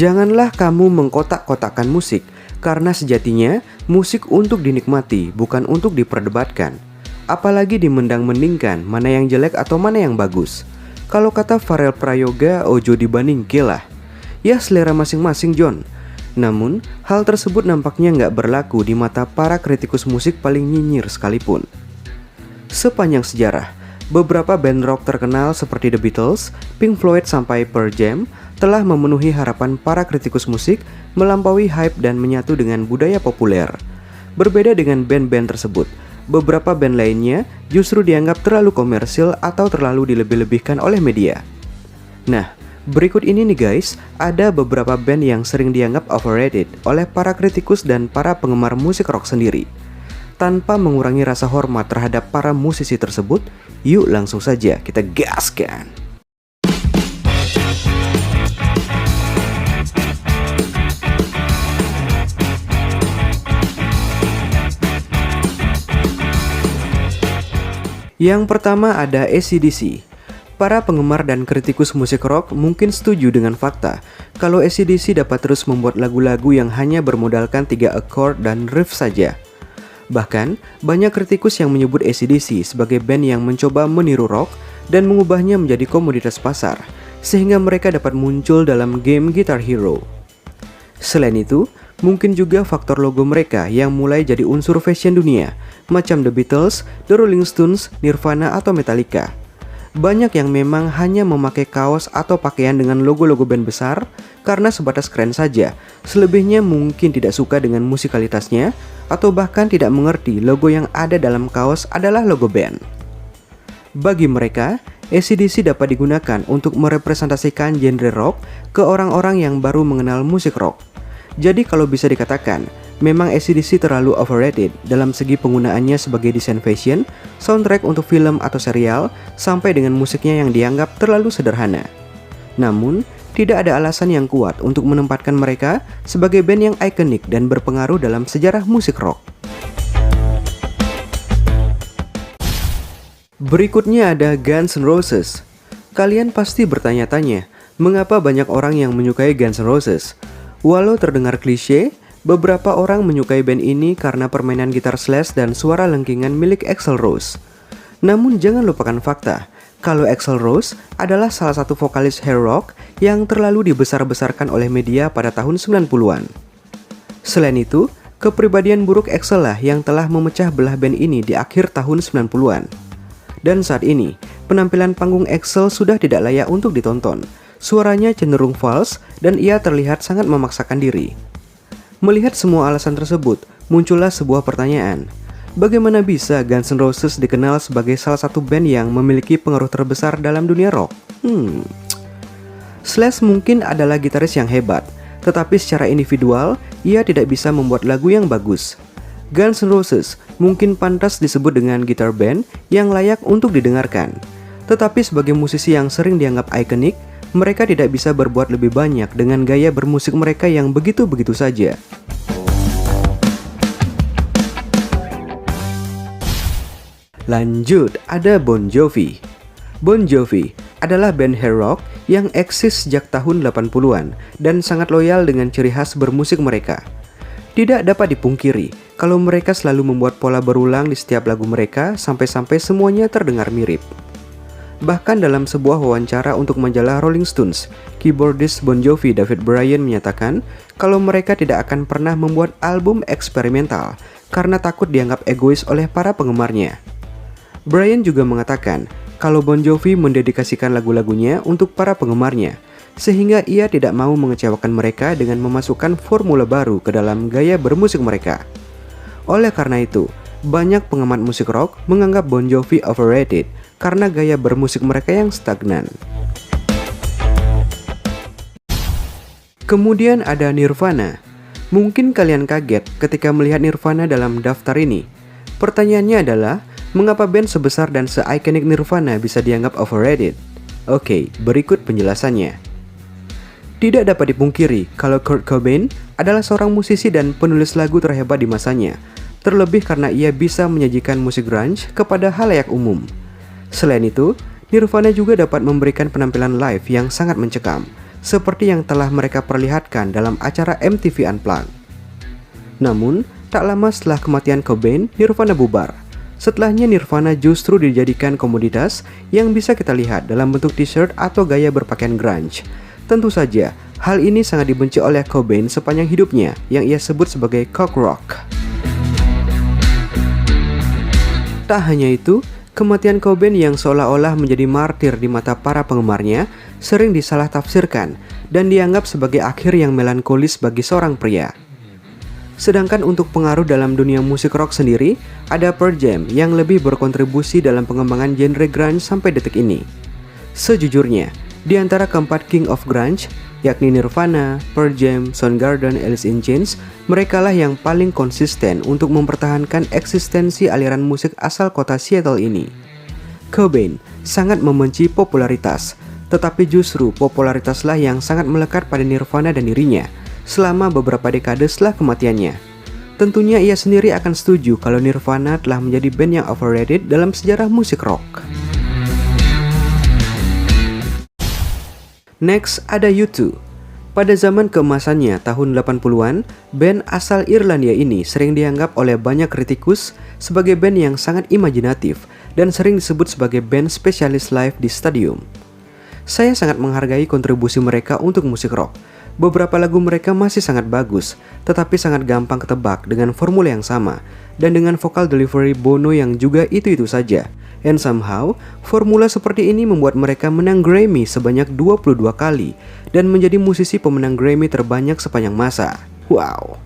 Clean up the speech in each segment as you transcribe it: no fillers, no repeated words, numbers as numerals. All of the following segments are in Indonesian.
Janganlah kamu mengkotak-kotakkan musik, karena sejatinya musik untuk dinikmati, bukan untuk diperdebatkan. Apalagi dimendang-mendingkan mana yang jelek atau mana yang bagus. Kalau kata Farel Prayoga, ojo dibandingkelah. Ya selera masing-masing John. Namun, hal tersebut nampaknya nggak berlaku di mata para kritikus musik paling nyinyir sekalipun. Sepanjang sejarah, beberapa band rock terkenal seperti The Beatles, Pink Floyd sampai Pearl Jam telah memenuhi harapan para kritikus musik, melampaui hype dan menyatu dengan budaya populer. Berbeda dengan band-band tersebut, beberapa band lainnya justru dianggap terlalu komersil atau terlalu dilebih-lebihkan oleh media. Nah, berikut ini nih guys, ada beberapa band yang sering dianggap overrated oleh para kritikus dan para penggemar musik rock sendiri. Tanpa mengurangi rasa hormat terhadap para musisi tersebut, yuk langsung saja kita gaskan. Yang pertama ada AC/DC. Para penggemar dan kritikus musik rock mungkin setuju dengan fakta kalau AC/DC dapat terus membuat lagu-lagu yang hanya bermodalkan 3 akord dan riff saja. Bahkan, banyak kritikus yang menyebut AC/DC sebagai band yang mencoba meniru rock dan mengubahnya menjadi komoditas pasar, sehingga mereka dapat muncul dalam game Guitar Hero. Selain itu, mungkin juga faktor logo mereka yang mulai jadi unsur fashion dunia, macam The Beatles, The Rolling Stones, Nirvana, atau Metallica. Banyak yang memang hanya memakai kaos atau pakaian dengan logo-logo band besar karena sebatas keren saja. Selebihnya mungkin tidak suka dengan musikalitasnya atau bahkan tidak mengerti logo yang ada dalam kaos adalah logo band. Bagi mereka, AC/DC dapat digunakan untuk merepresentasikan genre rock ke orang-orang yang baru mengenal musik rock. Jadi kalau bisa dikatakan, memang AC/DC terlalu overrated dalam segi penggunaannya sebagai desain fashion, soundtrack untuk film atau serial, sampai dengan musiknya yang dianggap terlalu sederhana. Namun, tidak ada alasan yang kuat untuk menempatkan mereka sebagai band yang ikonik dan berpengaruh dalam sejarah musik rock. Berikutnya ada Guns N' Roses. Kalian pasti bertanya-tanya, mengapa banyak orang yang menyukai Guns N' Roses? Walau terdengar klise, beberapa orang menyukai band ini karena permainan gitar slash dan suara lengkingan milik Axl Rose. Namun jangan lupakan fakta, kalau Axl Rose adalah salah satu vokalis hair rock yang terlalu dibesar-besarkan oleh media pada tahun 90-an. Selain itu, kepribadian buruk Axl lah yang telah memecah belah band ini di akhir tahun 90-an. Dan saat ini, penampilan panggung Axl sudah tidak layak untuk ditonton. Suaranya cenderung false dan ia terlihat sangat memaksakan diri. Melihat semua alasan tersebut, muncullah sebuah pertanyaan. Bagaimana bisa Guns N' Roses dikenal sebagai salah satu band yang memiliki pengaruh terbesar dalam dunia rock? Slash mungkin adalah gitaris yang hebat, tetapi secara individual, ia tidak bisa membuat lagu yang bagus. Guns N' Roses mungkin pantas disebut dengan gitar band yang layak untuk didengarkan. Tetapi sebagai musisi yang sering dianggap ikonik, mereka tidak bisa berbuat lebih banyak dengan gaya bermusik mereka yang begitu-begitu saja. Lanjut, ada Bon Jovi. Bon Jovi adalah band hair rock yang eksis sejak tahun 80-an dan sangat loyal dengan ciri khas bermusik mereka. Tidak dapat dipungkiri kalau mereka selalu membuat pola berulang di setiap lagu mereka sampai-sampai semuanya terdengar mirip. Bahkan dalam sebuah wawancara untuk majalah Rolling Stones, keyboardist Bon Jovi David Bryan menyatakan kalau mereka tidak akan pernah membuat album eksperimental karena takut dianggap egois oleh para penggemarnya. Bryan juga mengatakan kalau Bon Jovi mendedikasikan lagu-lagunya untuk para penggemarnya, sehingga ia tidak mau mengecewakan mereka dengan memasukkan formula baru ke dalam gaya bermusik mereka. Oleh karena itu, banyak pengamat musik rock menganggap Bon Jovi overrated karena gaya bermusik mereka yang stagnan. Kemudian ada Nirvana. Mungkin kalian kaget ketika melihat Nirvana dalam daftar ini. Pertanyaannya adalah, mengapa band sebesar dan se-ikonik Nirvana bisa dianggap overrated? Oke, berikut penjelasannya. Tidak dapat dipungkiri kalau Kurt Cobain adalah seorang musisi dan penulis lagu terhebat di masanya, terlebih karena ia bisa menyajikan musik grunge kepada khalayak umum. Selain itu, Nirvana juga dapat memberikan penampilan live yang sangat mencekam, seperti yang telah mereka perlihatkan dalam acara MTV Unplugged. Namun, tak lama setelah kematian Cobain, Nirvana bubar. Setelahnya Nirvana justru dijadikan komoditas yang bisa kita lihat dalam bentuk t-shirt atau gaya berpakaian grunge. Tentu saja, hal ini sangat dibenci oleh Cobain sepanjang hidupnya yang ia sebut sebagai cock rock. Tak hanya itu, kematian Cobain yang seolah-olah menjadi martir di mata para penggemarnya sering disalah tafsirkan dan dianggap sebagai akhir yang melankolis bagi seorang pria. Sedangkan untuk pengaruh dalam dunia musik rock sendiri, ada Pearl Jam yang lebih berkontribusi dalam pengembangan genre grunge sampai detik ini. Sejujurnya, di antara keempat King of Grunge, yakni Nirvana, Pearl Jam, Soundgarden, Alice in Chains, merekalah yang paling konsisten untuk mempertahankan eksistensi aliran musik asal kota Seattle ini. Cobain sangat membenci popularitas, tetapi justru popularitaslah yang sangat melekat pada Nirvana dan dirinya selama beberapa dekade setelah kematiannya. Tentunya ia sendiri akan setuju kalau Nirvana telah menjadi band yang overrated dalam sejarah musik rock. Next ada U2. Pada zaman keemasannya tahun 80-an, band asal Irlandia ini sering dianggap oleh banyak kritikus sebagai band yang sangat imajinatif dan sering disebut sebagai band spesialis live di stadium. Saya sangat menghargai kontribusi mereka untuk musik rock. Beberapa lagu mereka masih sangat bagus, tetapi sangat gampang ketebak dengan formula yang sama, dan dengan vokal delivery Bono yang juga itu-itu saja. And somehow, formula seperti ini membuat mereka menang Grammy sebanyak 22 kali, dan menjadi musisi pemenang Grammy terbanyak sepanjang masa. Wow!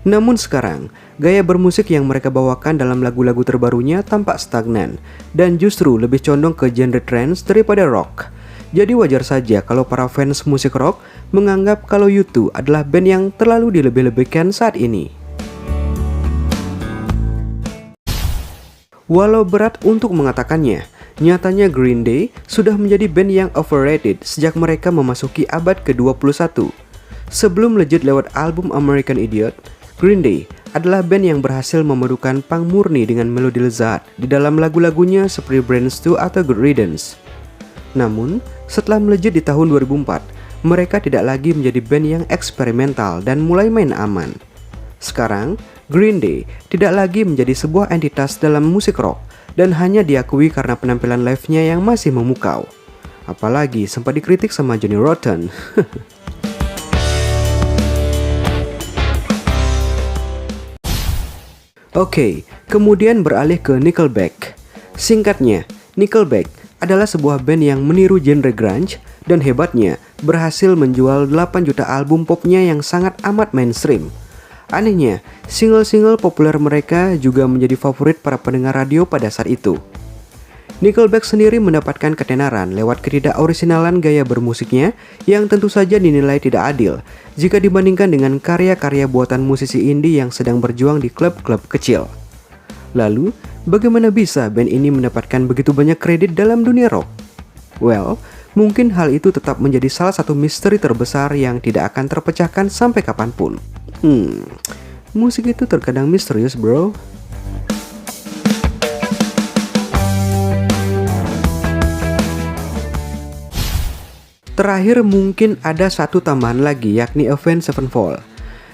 Namun sekarang, gaya bermusik yang mereka bawakan dalam lagu-lagu terbarunya tampak stagnan, dan justru lebih condong ke genre trance daripada rock. Jadi wajar saja kalau para fans musik rock menganggap kalau U2 adalah band yang terlalu dilebih-lebihkan saat ini. Walau berat untuk mengatakannya, nyatanya Green Day sudah menjadi band yang overrated sejak mereka memasuki abad ke-21. Sebelum legit lewat album American Idiot, Green Day adalah band yang berhasil memadukan punk murni dengan melodi lezat di dalam lagu-lagunya seperti Brains 2 atau Good Riddance. Namun, setelah melejit di tahun 2004, mereka tidak lagi menjadi band yang eksperimental dan mulai main aman. Sekarang, Green Day tidak lagi menjadi sebuah entitas dalam musik rock dan hanya diakui karena penampilan live-nya yang masih memukau. Apalagi sempat dikritik sama Johnny Rotten. Oke, kemudian beralih ke Nickelback. Singkatnya, Nickelback adalah sebuah band yang meniru genre grunge dan hebatnya berhasil menjual 8 juta album popnya yang sangat amat mainstream. Anehnya, single-single populer mereka juga menjadi favorit para pendengar radio pada saat itu. Nickelback sendiri mendapatkan ketenaran lewat ketidakorisionalan gaya bermusiknya yang tentu saja dinilai tidak adil jika dibandingkan dengan karya-karya buatan musisi indie yang sedang berjuang di klub-klub kecil. Lalu, bagaimana bisa band ini mendapatkan begitu banyak kredit dalam dunia rock? Well, mungkin hal itu tetap menjadi salah satu misteri terbesar yang tidak akan terpecahkan sampai kapanpun. Musik itu terkadang misterius, bro. Terakhir mungkin ada satu tambahan lagi, yakni Avenged Sevenfold.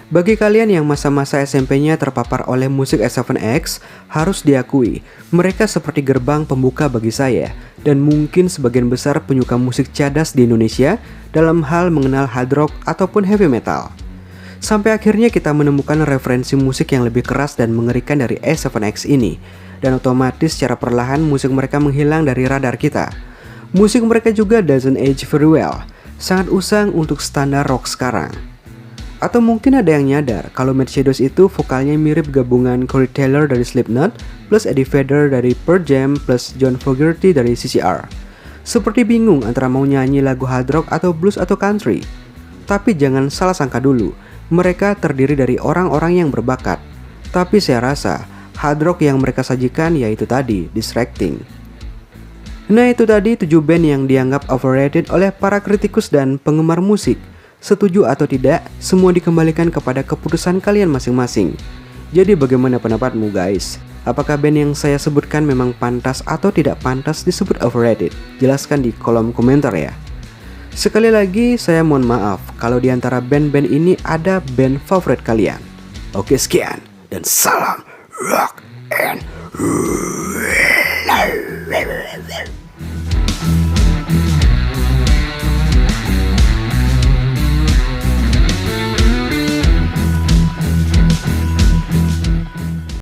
Bagi kalian yang masa-masa SMP-nya terpapar oleh musik S7X, harus diakui, mereka seperti gerbang pembuka bagi saya, dan mungkin sebagian besar penyuka musik cadas di Indonesia dalam hal mengenal hard rock ataupun heavy metal. Sampai akhirnya kita menemukan referensi musik yang lebih keras dan mengerikan dari S7X ini, dan otomatis secara perlahan musik mereka menghilang dari radar kita. Musik mereka juga doesn't age very well, sangat usang untuk standar rock sekarang. Atau mungkin ada yang nyadar kalau Matt Shadows itu vokalnya mirip gabungan Corey Taylor dari Slipknot plus Eddie Vedder dari Pearl Jam plus John Fogerty dari CCR. Seperti bingung antara mau nyanyi lagu hard rock atau blues atau country. Tapi jangan salah sangka dulu, mereka terdiri dari orang-orang yang berbakat. Tapi saya rasa hard rock yang mereka sajikan yaitu tadi, distracting. Nah itu tadi 7 band yang dianggap overrated oleh para kritikus dan penggemar musik. Setuju atau tidak, semua dikembalikan kepada keputusan kalian masing-masing. Jadi bagaimana pendapatmu guys? Apakah band yang saya sebutkan memang pantas atau tidak pantas disebut overrated? Jelaskan di kolom komentar ya. Sekali lagi saya mohon maaf kalau di antara band-band ini ada band favorit kalian. Oke, sekian dan salam rock and roll.